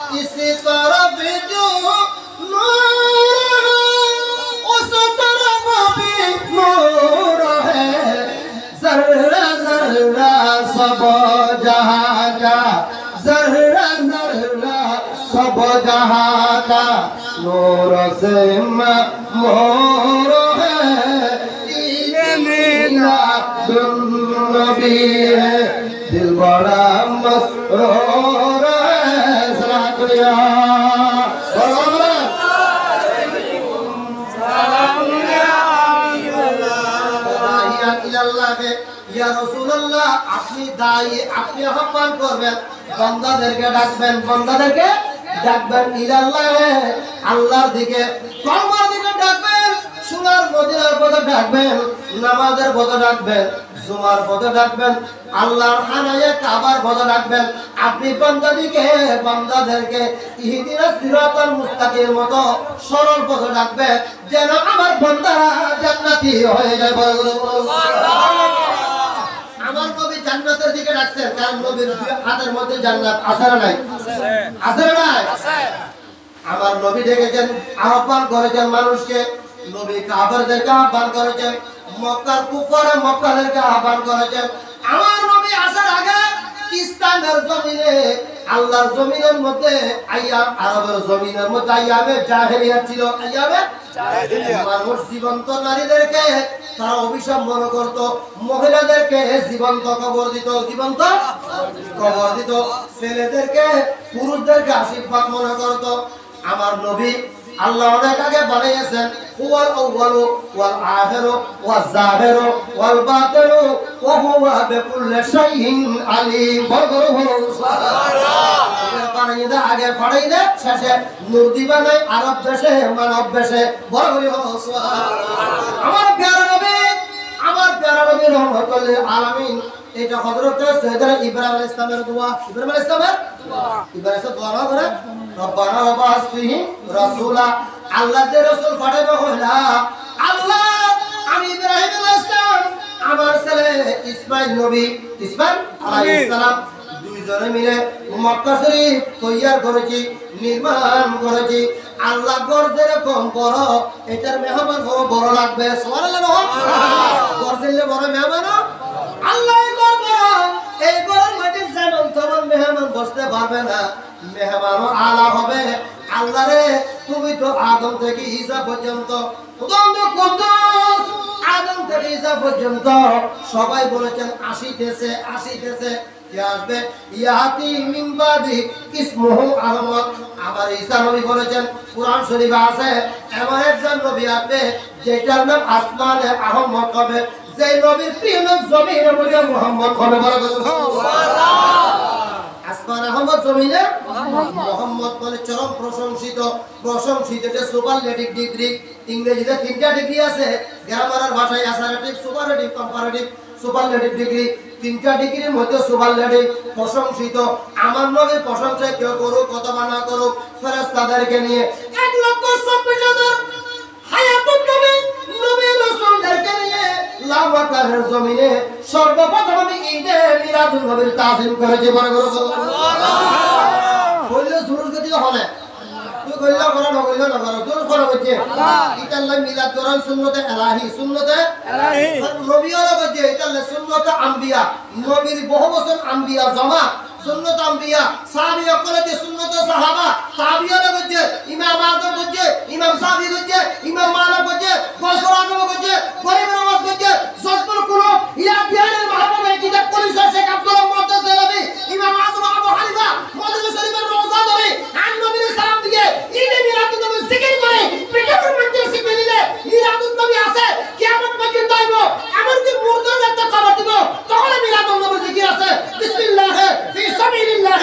इसी तरफ जो नूर उस तरफ भी नूर है जर्रा जर्रा सब जहां का जर्रा जर्रा सब जहां का नूर से मोर है ये मीना नबी है दिल बड़ा मसरूर है सलाम करिया या রাসূলুল্লাহ আপনি দায়ী আপনি আহ্বান করবেন বান্দাদেরকে ডাকবেন ইলাল্লাহ আল্লাহর দিকে কলমার দিকে ডাকবেন সুনার মদিনার পথে ডাকবেন নামাজের পথে ডাকবেন জুমার পথে ডাকবেন আল্লাহর খানায়ে কাবার পথে ডাকবেন আপনি বান্দাদেরকে ইহদিনাস সিরাতাল মুস্তাকিমের মতো সরল পথে ডাকবেন যেন আমার বান্দারা জান্নাতি হয়ে যায় আমার নবী জান্নাতের দিকে ডাকছেন কারণ নবীর হাতের মধ্যে জান্নাত আছে না নাই আছে না নাই আমার নবী ডেকেছেন আহ্বান করেছেন মানুষকে নবী কাফেরদেরকে আহ্বান করেছেন মক্কার কুফার মক্কাদেরকে আহ্বান করেছেন আমার নবী আসার আগে ইসলামের জমিনে আল্লাহর জমিনের মধ্যে আইয়াম আরবের জমিনের মধ্যে আইয়ামে জাহেলিয়াত ছিল আইয়ামে জাহেলিয়াত মানুষ জীবন্ত নারীদেরকে তারা অভিশাপ মনে করত মহিলাদেরকে জীবন্ত কবর দিত ছেলেদেরকে পুরুষদেরকে আশীর্বাদ মনে করত আমার নবী আল্লাহ অনেক আগে বানিয়েছেন হুয়াল আউয়ালু ওয়াল আখিরু ওয়াজ জাহিরু ওয়াল বাতিনু ওয়া হুয়া বিকুল্লি শাইইন আলীম সুবহানাল্লাহ বানাইদা আগে পড়াইদা শেষে নূর দিবা নাই আরব দেশে মানব দেশে বড় করে সুবহানাল্লাহ আমার প্যারা নবী রহমাতুল লিল আলামিন এটা হযরত সৈয়দনা ইব্রাহিম আলাইহিস সালামের দোয়া ইব্রাহিম আলাইহিস সালামের দোয়া না করে রব্বানা ওয়াবাস ফিহি রাসূলা আল্লাহ যে রাসূল পাঠাবে হইলা আল্লাহ আমি ইব্রাহিম আলাইহিস সালাম আমার ছেলে ইসমাঈল আলাইহিস সালাম দুইজনে মিলে মক্কা শরীফ তৈয়ার করেছি নির্মাণ করেছি আল্লাহ গর্জে রকম বড় এটার মেহমান বড় লাগবে সুবহানাল্লাহ গর্জেলে বড় মেহমান আল্লাহ এই গরম মাঝে যেমন তেমন মেহমান বসতে পারবে না মেহমান আলা হবে আল্লাহ রে তুমি তো আদম থেকে ঈসা পর্যন্ত আদম থেকে ঈসা পর্যন্ত সবাই বলেছেন আসিতেছে কে আসবে ইয়াতি মিন বাদি ইসমুহু আহমদ আবার ঈসা নবী বলেছেন কুরআন শরীফে আছে এমন একজন নবী আসবে যেটার নাম আসমানে আহমদ হবে যে নবীর প্রিয় নাম জমিনে বলে মুহাম্মদ হবে সুবহানাল্লাহ আসমান আহমদ জমিনে মুহাম্মদ বলে চরম প্রশংসিত এটা সুপারলেটিভ ডিগ্রি ইংরেজিতে তিনটা ডিগ্রি আছে গ্রামারের ভাষায় assertive superlative comparative superlative degree তিনটা ডিগ্রির মধ্যে সুপারলেটিভ প্রশংসিত আমার নবীর প্রশংসা কেউ করুক অথবা না করুক ফেরেশতাদেরকে নিয়ে 1,24,000 হায়াতুন নবী রাসূলদেরকে নিয়ে লামাকানের জমিনে সর্বপ্রথম আমি ঈদে মিলাদুন নবীর তাজিম করেছি বড় সুবহানাল্লাহ বললে সুরজ গতি হলে তুই কইলা করা না কইলা না করা তোর করা হচ্ছে ইতাল্লাহ মিলাদ করার সুন্নতে ইলাহি নবী হলো যে ইতাল্লাহ সুন্নতে আম্বিয়া নবীর বহু বছর আম্বিয়া জমা সুন্নত আম্বিয়া সাহাবী অকলতে সুন্নত সাহাবা তাবিঈরা বলছে ইমাম আযম বলছে ইমাম সাহাবী বলছে ইমাম মালিক বলছে গৌসুল আজম বলছে গরিব নওয়াজ বলছে জজবুল কুলুব ইলা বিয়ানের মাহবুব এই কিতাব পড়িছে শেখ আব্দুল মুহাদ্দিস দেলাবী ইমাম আযম আবু হানিফা মদিনা শরীফের রওজা ধরে আন নবীর সালাম দিয়ে ঈদে মিলাদুন নবী জিকির করে পৃথিবীর মধ্যে শিখে নিলে মিলাদুন নবী আছে কিয়ামত পর্যন্ত আইব এমন কি মুর্দা যাতে কবর দিব তাহলে মিলাদুন নবী জিকির আছে বিসমিল্লাহ ফি সাবিলিল্লাহ